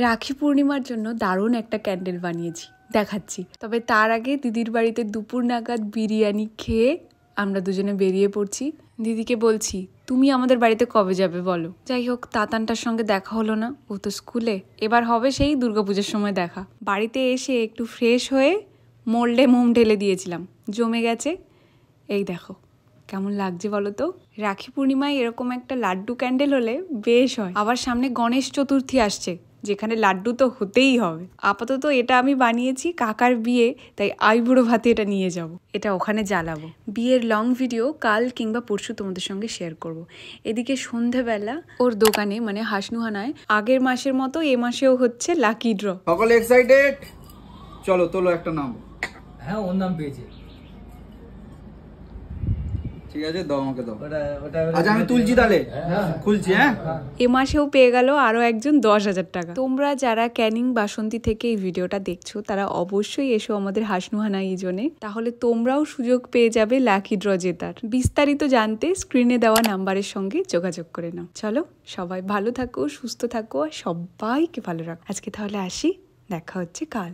রাখি পূর্ণিমার জন্য দারুণ একটা ক্যান্ডেল বানিয়েছি, দেখাচ্ছি। তবে তার আগে দিদির বাড়িতে দুপুর নাগাদ বিরিয়ানি খেয়ে আমরা দুজনে বেরিয়ে পড়ছি। দিদিকে বলছি, তুমি আমাদের বাড়িতে কবে যাবে বলো। যাই হোক, তাতানটার সঙ্গে দেখা হলো না, ও তো স্কুলে। এবার হবে সেই দুর্গাপূজার সময় দেখা। বাড়িতে এসে একটু ফ্রেশ হয়ে মোল্ডে মোম ঢেলে দিয়েছিলাম, জমে গেছে। এই দেখো কেমন লাগছে বলো তো। রাখি পূর্ণিমায় এরকম একটা লাড্ডু ক্যান্ডেল হলে বেশ হয়। আবার সামনে গণেশ চতুর্থী আসছে, যেখানে লাড্ডু তো হতেই হবে। আপাতত এটা আমি বানিয়েছি, কাকার বিয়ে, তাই আইবুড়ো ভাতে এটা নিয়ে যাব, এটা ওখানে জ্বালাবো। বিয়ের লং ভিডিও কাল কিংবা পরশু তোমাদের সঙ্গে শেয়ার করব। এদিকে সন্ধেবেলা ওর দোকানে মানে হাসনুহানায় আগের মাসের মতো এ মাসেও হচ্ছে লাকি ড্র। সকলে এক্সাইটেড? চলো তোলো একটা নাম। হ্যাঁ, ওর নাম পেয়েছে। ঠিক আছে, দাও আমাকে দাও। আচ্ছা আমি তুলছি তাহলে, খুলছি। হ্যাঁ, এ মাসেও পেয়ে গেল আরো একজন 10,000 টাকা। তোমরা যারা ক্যানিং বাসন্তী থেকে এই ভিডিওটা দেখছো তারা অবশ্যই এসো আমাদের হাসনুহানা ইজনে, তাহলে তোমরাও সুযোগ পেয়ে যাবে লাকি ড্র জেতার। বিস্তারিত জানতে স্ক্রিনে দেওয়া নাম্বারের সঙ্গে যোগাযোগ করে নাও। চলো, সবাই ভালো থাকো, সুস্থ থাকো, আর সবাইকে ভালো রাখো। আজকে তাহলে আসি, দেখা হচ্ছে কাল।